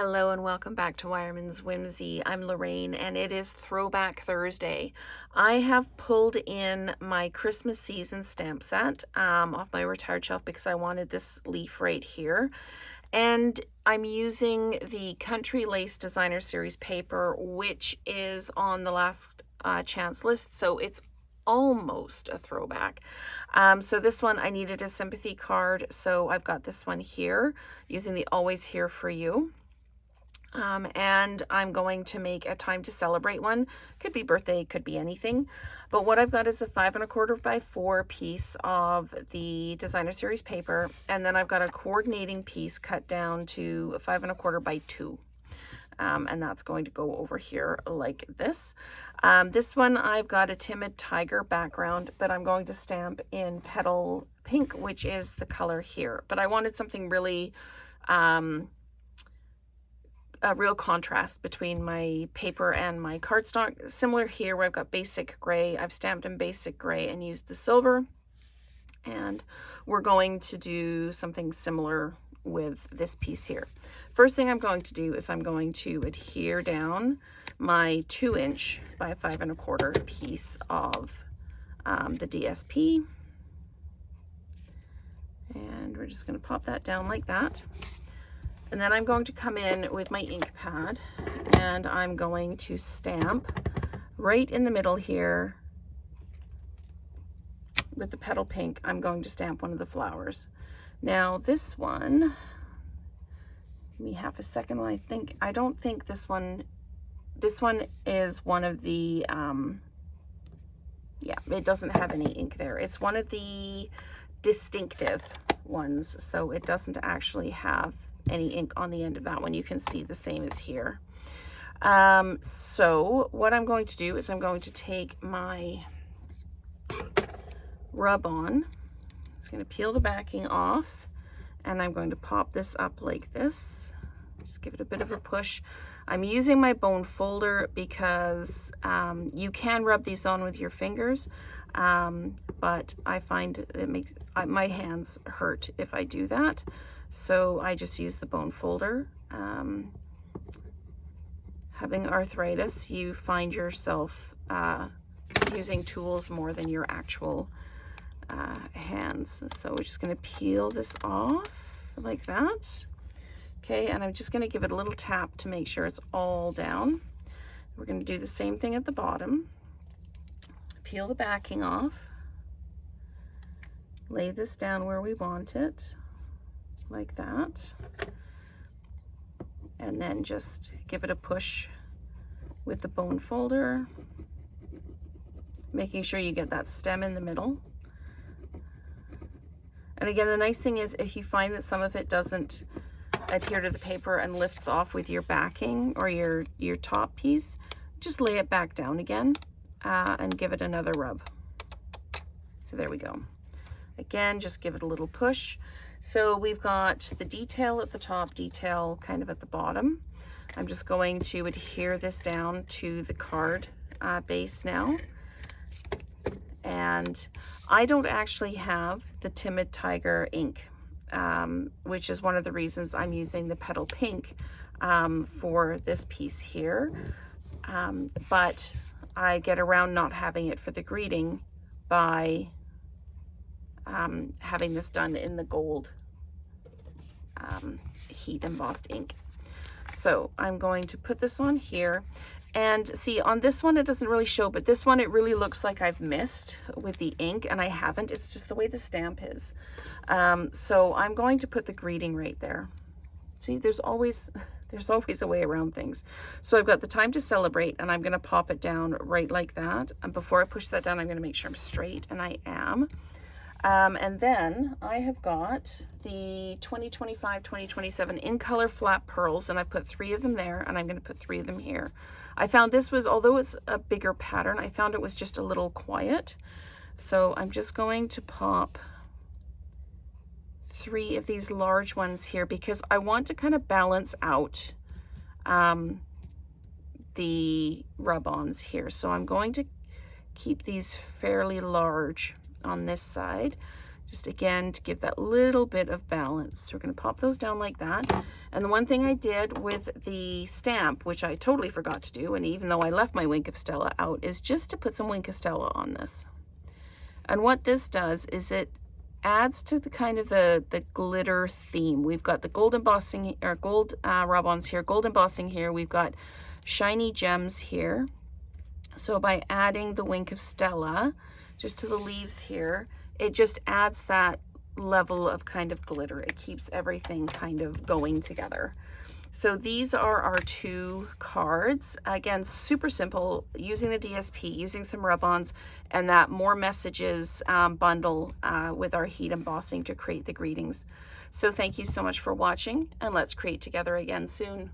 Hello and welcome back to Wireman's Whimsy. I'm Lorraine and it is Throwback Thursday. I have pulled in my Christmas season stamp set off my retired shelf because I wanted this leaf right here. And I'm using the Country Lace Designer Series paper, which is on the last chance list, so it's almost a throwback. So this one I needed a sympathy card, so I've got this one here using the Always Here For You. And I'm going to make a time to celebrate one. Could be birthday, could be anything. But what I've got is a 5 1/4 by 4 piece of the Designer Series paper. And then I've got a coordinating piece cut down to 5 1/4 by 2. And that's going to go over here like this. This one I've got a Timid Tiger background, but I'm going to stamp in Petal Pink, which is the color here. But I wanted something really... a real contrast between my paper and my cardstock. Similar here where I've got basic gray. I've stamped in basic gray and used the silver. And we're going to do something similar with this piece here. First thing I'm going to do is I'm going to adhere down my 2" by 5 1/4 piece of the DSP. And we're just going to pop that down like that. And then I'm going to come in with my ink pad and I'm going to stamp right in the middle here with the Petal Pink. I'm going to stamp one of the flowers. Now this one, give me half a second. I don't think this one is one of the, yeah, it doesn't have any ink there. It's one of the distinctive ones, so it doesn't actually have any ink on the end of that one. You can see the same as here. So what I'm going to do is I'm going to take my Rub-On. It's going to peel the backing off and I'm going to pop this up like this. Just give it a bit of a push. I'm using my bone folder because you can rub these on with your fingers, but I find it makes my hands hurt if I do that. So I just use the bone folder. Having arthritis, you find yourself using tools more than your actual hands. So we're just going to peel this off like that. Okay, and I'm just going to give it a little tap to make sure it's all down. We're going to do the same thing at the bottom. Peel the backing off. Lay this down where we want it, like that, and then just give it a push with the bone folder, making sure you get that stem in the middle. And again, the nice thing is if you find that some of it doesn't adhere to the paper and lifts off with your backing or your top piece, just lay it back down again and give it another rub. So there we go. Again, just give it a little push. So we've got the detail at the top, detail kind of at the bottom. I'm just going to adhere this down to the card base now. And I don't actually have the Timid Tiger ink, which is one of the reasons I'm using the Petal Pink for this piece here. But I get around not having it for the greeting by having this done in the gold heat embossed ink. So I'm going to put this on here, and see on this one it doesn't really show, but this one it really looks like I've missed with the ink, and I haven't. It's just the way the stamp is. So I'm going to put the greeting right there. See, there's always a way around things. So I've got the time to celebrate, and I'm going to pop it down right like that. And before I push that down, I'm going to make sure I'm straight, and I am. And then I have got the 2025-2027 in color flat pearls, and I've put 3 of them there, and I'm going to put 3 of them here. I found this was, although it's a bigger pattern, I found it was just a little quiet. So I'm just going to pop 3 of these large ones here because I want to kind of balance out the rub-ons here. So I'm going to keep these fairly large on this side, just again to give that little bit of balance. So we're going to pop those down like that, And the one thing I did with the stamp, which I totally forgot to do, and even though I left my Wink of Stella out, is just to put some Wink of Stella on this. And what this does is it adds to the kind of the glitter theme. We've got the gold embossing, or gold rub-ons here, gold embossing here. We've got shiny gems here. So by adding the Wink of Stella just to the leaves here, it just adds that level of kind of glitter. It keeps everything kind of going together. So these are our 2 cards. Again, super simple, using the DSP, using some rub-ons, and that More Messages bundle with our heat embossing to create the greetings. So thank you so much for watching, and let's create together again soon.